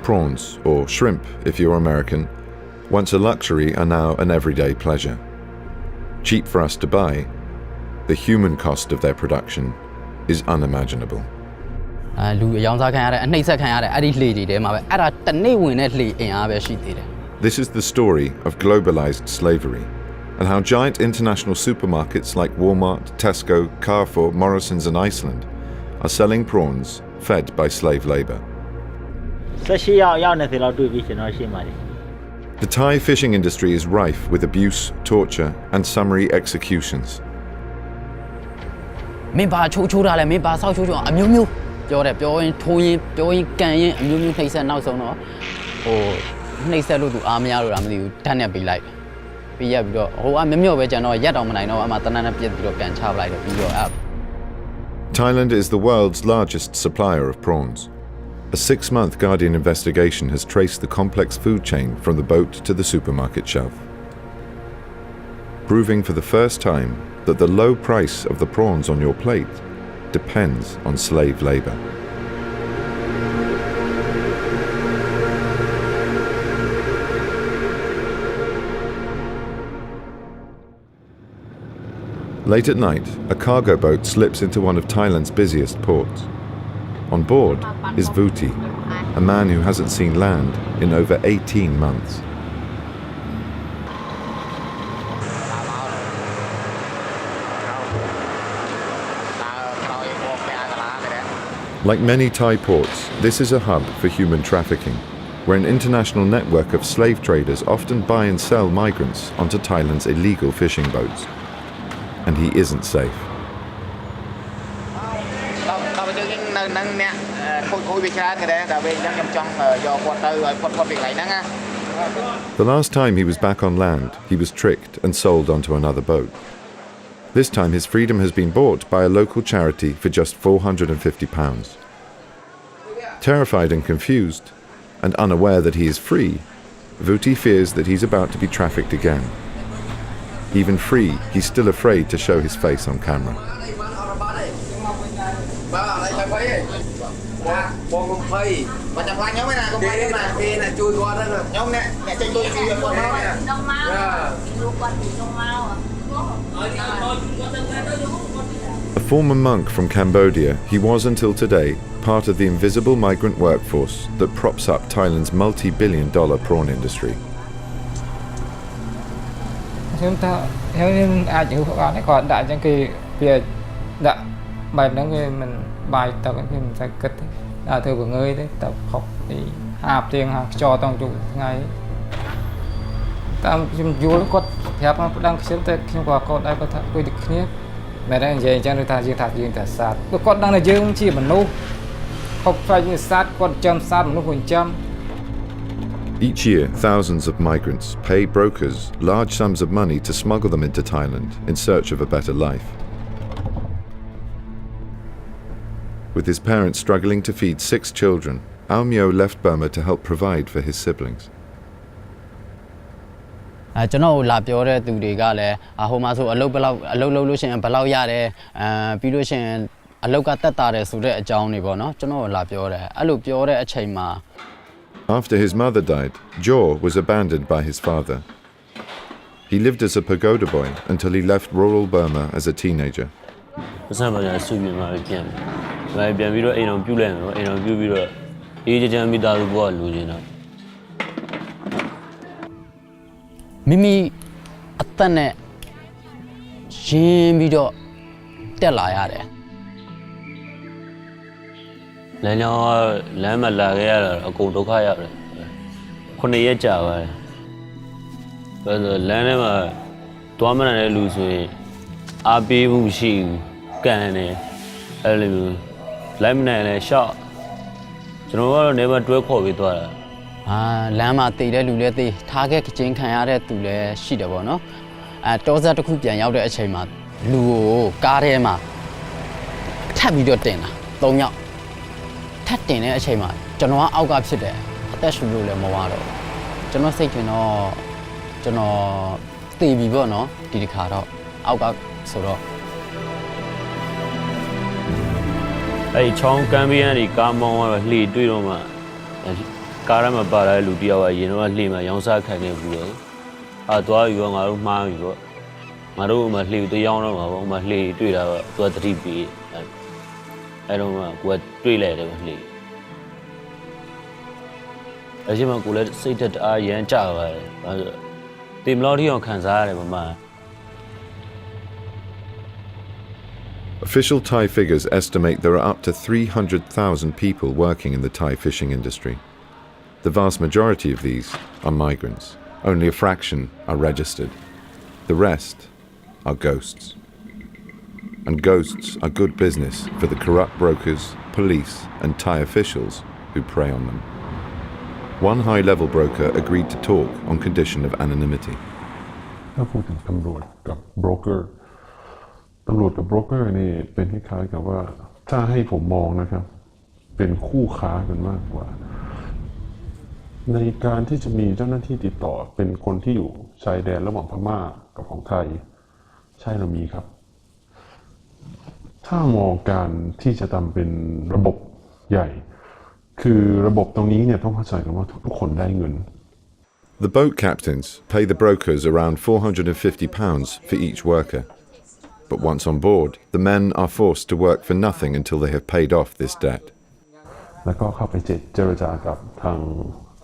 Prawns, or shrimp if you're American, once a luxury are now an everyday pleasure. Cheap for us to buy, the human cost of their production is unimaginable. This is the story of globalized slavery and how giant international supermarkets like Walmart, Tesco, Carrefour, Morrison's and Iceland are selling prawns fed by slave labor. The Thai fishing industry is rife with abuse, torture and summary executions. Thailand is the world's largest supplier of prawns. A 6-month Guardian investigation has traced the complex food chain from the boat to the supermarket shelf, proving for the first time that the low price of the prawns on your plate depends on slave labor. Late at night, a cargo boat slips into one of Thailand's busiest ports. On board is Vuti, a man who hasn't seen land in over 18 months. Like many Thai ports, this is a hub for human trafficking, where an international network of slave traders often buy and sell migrants onto Thailand's illegal fishing boats. And he isn't safe. The last time he was back on land, he was tricked and sold onto another boat. This time his freedom has been bought by a local charity for just £450. Terrified and confused, and unaware that he is free, Vuti fears that he's about to be trafficked again. Even free, he's still afraid to show his face on camera. A former monk from Cambodia, he was until today part of the invisible migrant workforce that props up Thailand's multi-billion-dollar prawn industry. Each year, thousands of migrants pay brokers large sums of money to smuggle them into Thailand in search of a better life. With his parents struggling to feed 6 children, Ao Myo left Burma to help provide for his siblings. I don't know, lab your do the gale, a home as a low lucian and Palauya, Pilusian, a local Tatare, so a Johnny Bono, to know lab your, I look your a chama. After his mother died, Jaw was abandoned by his father. He lived as a pagoda boy until he left rural Burma as a teenager. Mimi Atane Shimbido Telayare Leno Lama Lagaya, a Kodokaya, Koneyacha. But the Lanema Tuamana Lucy, Abi Mushi, Gane, Elimu, Lamna, Shaw. General never do a call with water. Lama Tida Luleti, Target Jane Kayare to the Shidabono. At Toza to cook and out at Chema, Lu, Garema, Tabido Dena, Tonya, Tatina Chema, Genoa Augapside, that's Lula Moado. General Sakino, General TV Bono, Didicado, Augap Soro. A chong can be any come on lead to ကားရမှာပါလာတဲ့လူတယောက်ကရင်တော့လှေမှာရောင်းစားခံနေဘူးလေသွားပြီးတော့ငါတို့မှားပြီပေါ့ငါတို့မှလှေတရောင်းတော့မှာပေါ့မှလှေတွေ့တာတော့သူကတတိပြီးအဲ့တော့မှကိုကတွေ့လိုက်တယ်လှေအဲ့ဒီမှာကိုလည်းစိတ်သက်အားရမ်းကြပါတယ်ဘာလို့တင်မလို့ထိအောင်ခံစားရတယ်မမ Official Thai figures estimate there are up to 300,000 people working in the Thai fishing industry. The vast majority of these are migrants. Only a fraction are registered. The rest are ghosts. And ghosts are good business for the corrupt brokers, police, and Thai officials who prey on them. One high-level broker agreed to talk on condition of anonymity. ถ้าพูดถึงตำรวจกับโบรกเกอร์นี่เป็นคล้ายๆกับว่าถ้าให้ผมมองนะครับเป็นคู่ค้ากันมากกว่าในการที่จะมีเจ้าหน้าที่ติดต่อเป็นคนที่อยู่ชายแดนระหว่างพม่ากับของไทยใช่เรามีครับถ้ามองการที่จะทำเป็นระบบใหญ่คือระบบตรงนี้เนี่ยต้องเข้าใจกันว่าทุกคนได้เงิน The boat captains pay the brokers around £450 for each worker. But once on board, the men are forced to work for nothing until they have paid off this debt. แล้วก็เข้าไปเจรจากับทาง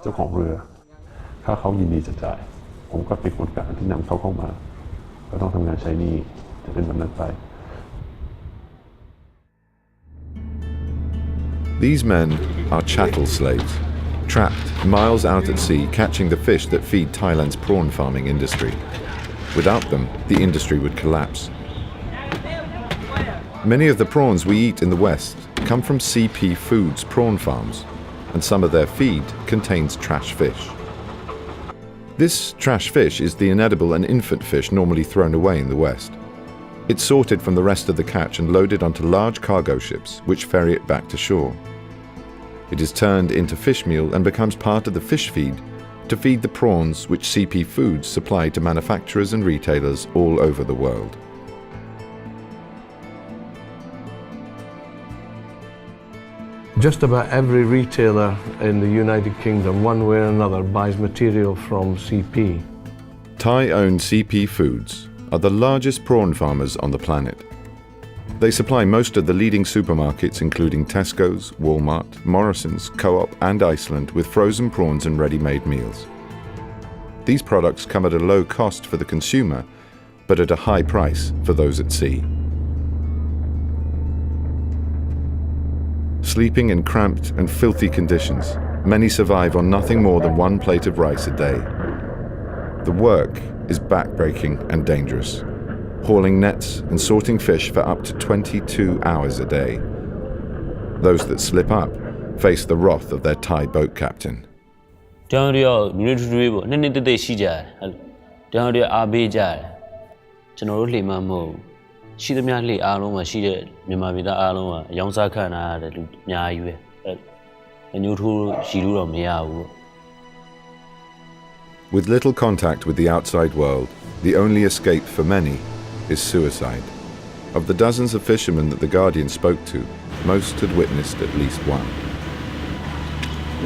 เจ้าของเรือถ้าเขายินดีจะจ่ายผมก็เป็นคนกลางที่นำเขาเข้ามาก็ต้องทำงานใช้หนี้จะเป็นแบบนั้นไป These men are chattel slaves, trapped miles out at sea catching the fish that feed Thailand's prawn farming industry. Without them, the industry would collapse. Many of the prawns we eat in the West come from CP Foods prawn farms, and some of their feed contains trash fish. This trash fish is the inedible and infant fish normally thrown away in the West. It's sorted from the rest of the catch and loaded onto large cargo ships, which ferry it back to shore. It is turned into fish meal and becomes part of the fish feed to feed the prawns which CP Foods supply to manufacturers and retailers all over the world. Just about every retailer in the United Kingdom, one way or another, buys material from CP. Thai-owned CP Foods are the largest prawn farmers on the planet. They supply most of the leading supermarkets including Tesco's, Walmart, Morrison's, Co-op and Iceland with frozen prawns and ready-made meals. These products come at a low cost for the consumer, but at a high price for those at sea. Sleeping in cramped and filthy conditions, many survive on nothing more than one plate of rice a day. The work is backbreaking and dangerous, hauling nets and sorting fish for up to 22 hours a day. Those that slip up face the wrath of their Thai boat captain. တောင်ရမြင်းတွေပေါ့နှစ်တည်းရှိကြတယ်တောင်ရအားပေးကြတယ်ကျွန်တော်တို့လှေမှမဟုတ်ရှိသမျှလှေအားလုံးမှာရှိတဲ့မြန်မာပြည်သားအားလုံးကအယောင်စားခံရတဲ့လူအများကြီးပဲအညိုးထိုးရှိလို့တော့မရဘူး With little contact with the outside world, the only escape for many is suicide. Of the dozens of fishermen that the Guardian spoke to, most had witnessed at least one.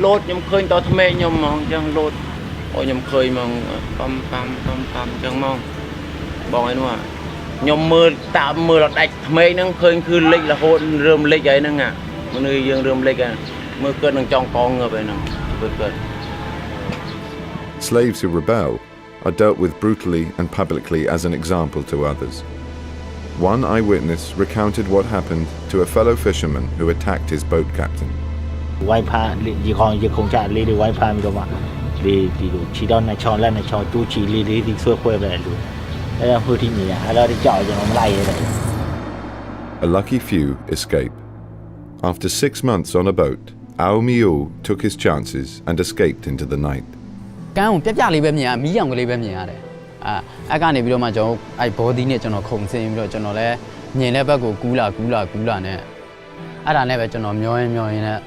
លោតខ្ញុំឃើញតថ្មេខ្ញុំហ្មងអញ្ចឹងលោតអូខ្ញុំឃើញហ្មងកំប៉ាំអញ្ចឹងហ្មងបងឯនោះខ្ញុំមើលតាមមើលអត់ដាច់ថ្មេហ្នឹងឃើញគឺលិចរហូតរឿមលិចហើយហ្នឹងមនុស្សយើងរឿមលិចហើយមើលគាត់នឹងចង់កងងើបហើយហ្នឹងគាត់ Slaves who rebel are dealt with brutally and publicly as an example to others. One eyewitness recounted what happened to a fellow fisherman who attacked his boat captain. វាយផាយខងចាក់លេវាយផាមីတော့លេဒီလိုခြေတော့နဲ့ချောင်းလက်နဲ့ချောင်းတူးချီလေးဒီဆွဲခွဲပဲလို့အဲ့ဒါဟိုထိနေရအဲ့တော့ကြောက်ကျွန်တော်မလိုက်ရတဲ့ A lucky few escape. After 6 months on a boat, Ao Miu took his chances and escaped into the night. ကန်းကိုပြလေးပဲမြင်ရမီးရောင်ကလေးပဲမြင်ရတယ်အဲ့ကနေပြီးတော့မှကျွန်တော်အဲ့ body နဲ့ကျွန်တော်ခုန်ဆင်းပြီးတော့ကျွန်တော်လည်းမြင်တဲ့ဘက်ကိုကူးလာနဲ့အဲ့ဒါနဲ့ပဲကျွန်တော်မျောရင်းနဲ့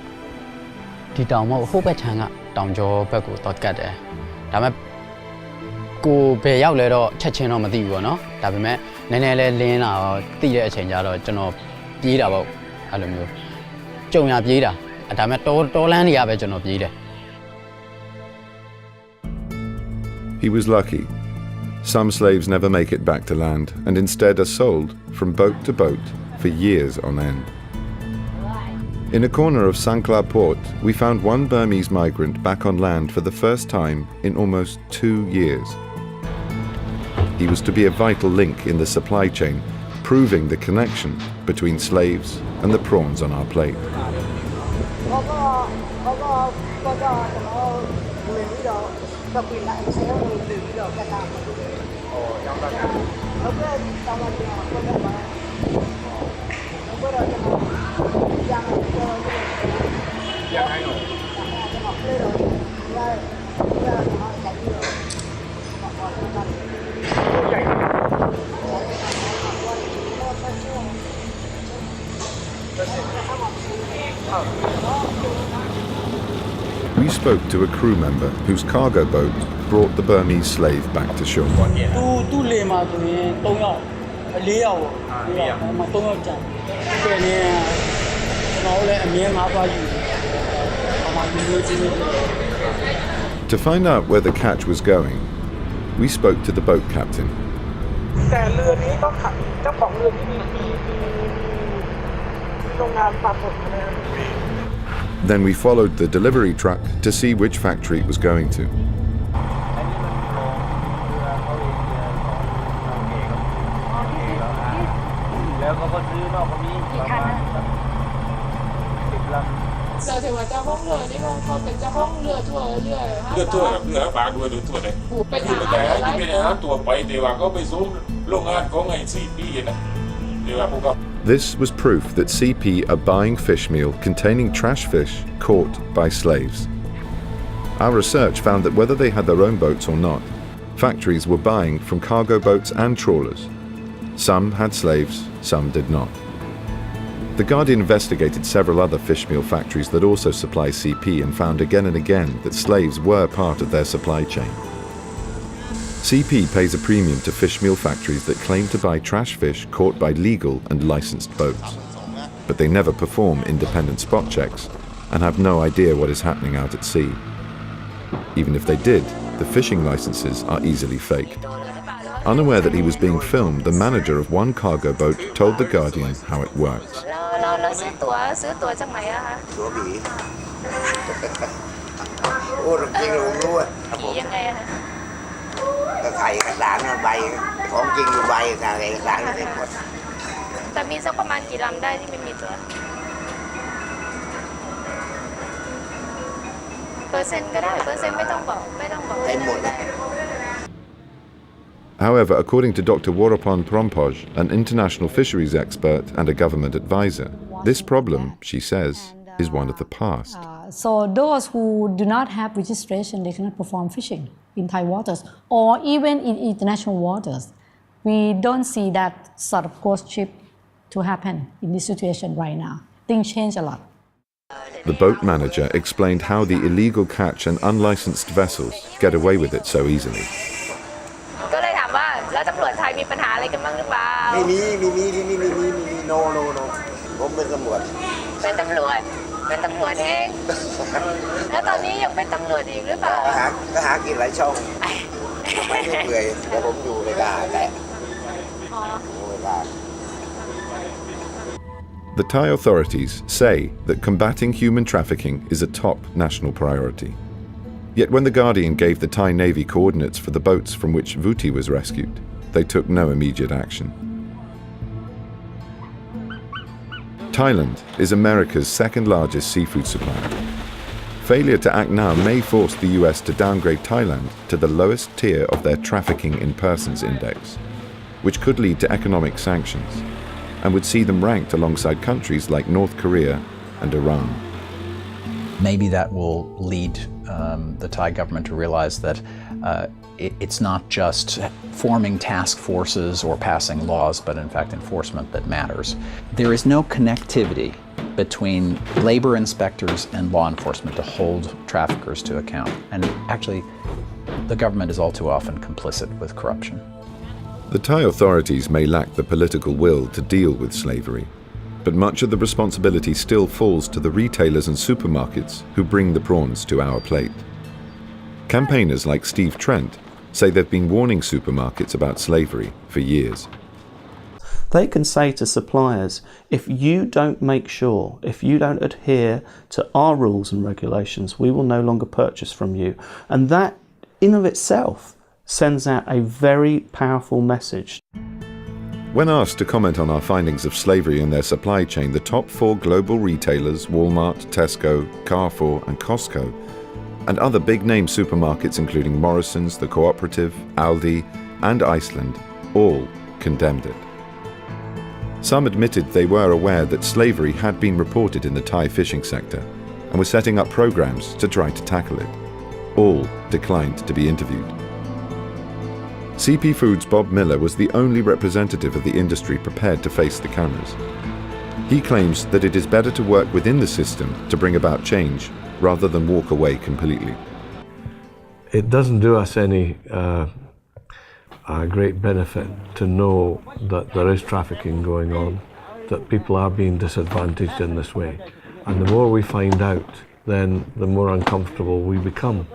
ဒီတောင်မဟုတ်ဟိုဘက်ခြမ်းကတောင်ကျောဘက်ကိုတော့ကတ်တယ်ဒါပေမဲ့ကိုဘယ်ရောက်လဲတော့ချက်ချင်းတော့မသိဘူးပေါ့နော်ဒါပေမဲ့နည်းနည်းလေးလင်းလာတော့သိတဲ့အချိန်ကျတော့ကျွန်တော်ပြေးတာပေါ့အဲ့လိုမျိုးကြုံရပြေးတာဒါပေမဲ့တောလန်းတွေကပဲကျွန်တော်ပြေးတယ် He was lucky. Some slaves never make it back to land and instead are sold from boat to boat for years on end. In a corner of Sangkla port, we found one Burmese migrant back on land for the first time in almost 2 years. He was to be a vital link in the supply chain, proving the connection between slaves and the prawns on our plate. We spoke to a crew member whose cargo boat brought the Burmese slave back to shore. To find out where the catch was going, we spoke to the boat captain. Then we followed the delivery truck to see which factory it was going to. This was proof that CP are buying fish meal containing trash fish caught by slaves. Our research found that whether they had their own boats or not, factories were buying from cargo boats and trawlers. Some had slaves, some did not. The Guardian investigated several other fish meal factories that also supply CP and found again and again that slaves were part of their supply chain. CP pays a premium to fish meal factories that claim to buy trash fish caught by legal and licensed boats. But they never perform independent spot checks and have no idea what is happening out at sea. Even if they did, the fishing licenses are easily faked. Unaware that he was being filmed, the manager of one cargo boat told The Guardian how it works. However, according to Dr. Woropon Trompoj, an international fisheries expert and a government advisor, this problem, she says, is one of the past. So those who do not have registration, they cannot perform fishing in Thai waters or even in international waters. We don't see that sort of ghost ship to happen in this situation right now. Things change a lot. The boat manager explained how the illegal catch and unlicensed vessels get away with it so easily. The Thai authorities say that combating human trafficking is a top national priority. Yet when The Guardian gave the Thai Navy coordinates for the boats from which Vuti was rescued, they took no immediate action. Thailand is America's second largest seafood supplier. Failure to act now may force the US to downgrade Thailand to the lowest tier of their Trafficking in Persons Index, which could lead to economic sanctions and would see them ranked alongside countries like North Korea and Iran. Maybe that will lead the Thai government to realize that it's not just forming task forces or passing laws, but in fact enforcement that matters. There is no connectivity between labor inspectors and law enforcement to hold traffickers to account. And actually, the government is all too often complicit with corruption. The Thai authorities may lack the political will to deal with slavery, but much of the responsibility still falls to the retailers and supermarkets who bring the prawns to our plate. Campaigners like Steve Trent say they've been warning supermarkets about slavery for years. They can say to suppliers, if you don't make sure, if you don't adhere to our rules and regulations, we will no longer purchase from you. And that in of itself sends out a very powerful message. When asked to comment on our findings of slavery in their supply chain, the top 4 global retailers, Walmart, Tesco, Carrefour and Costco, and other big-name supermarkets including Morrison's, The Cooperative, Aldi and Iceland, all condemned it. Some admitted they were aware that slavery had been reported in the Thai fishing sector and were setting up programs to try to tackle it. All declined to be interviewed. CP Foods' Bob Miller was the only representative of the industry prepared to face the cameras. He claims that it is better to work within the system to bring about change rather than walk away completely. It doesn't do us any great benefit to know that there is trafficking going on, that people are being disadvantaged in this way. And the more we find out, then the more uncomfortable we become.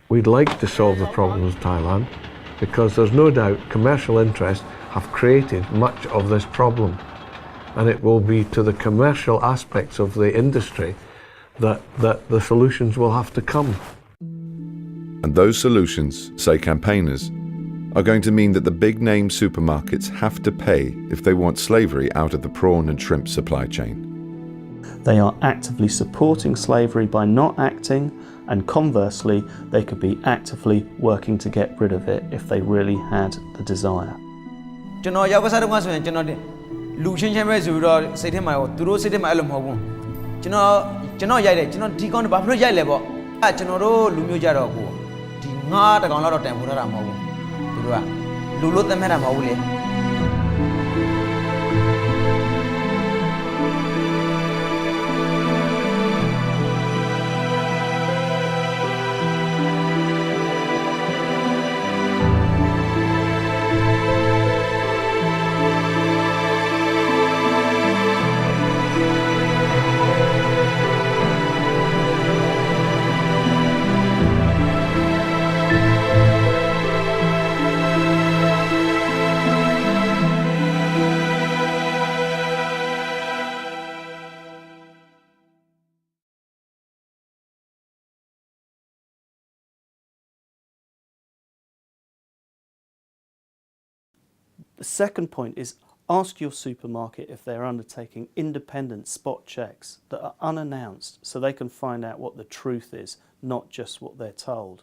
We'd like to solve the problems of Thailand, because there's no doubt commercial interests have created much of this problem. And it will be to the commercial aspects of the industry that the solutions will have to come. And those solutions, say campaigners, are going to mean that the big-name supermarkets have to pay if they want slavery out of the prawn and shrimp supply chain. They are actively supporting slavery by not acting, and conversely, they could be actively working to get rid of it if they really had the desire. ကျွန်တော်ရောက်စားတော့ဆိုရင်ကျွန်တော်လူချင်းချင်းပဲဆိုပြီးတော့စိတ်ထဲမှာသူတို့စိတ်ထဲမှာအဲ့လိုမဟုတ်ဘူးကျွန်တော်ရိုက်တယ်ကျွန်တော်ဒီကောင်ဘာဖြစ်လို့ရိုက်လဲပေါ့အဲ့ကျွန်တော်တို့လူမျိုးကြတော့ကိုဒီငါးတကောင်လောက်တော့တန်ဖိုးထားတာမဟုတ်ဘူးသူတို့ကလူလို့သတ်မှတ်တာမဟုတ်ဘူးလေ The second point is ask your supermarket if they're undertaking independent spot checks that are unannounced so they can find out what the truth is, not just what they're told.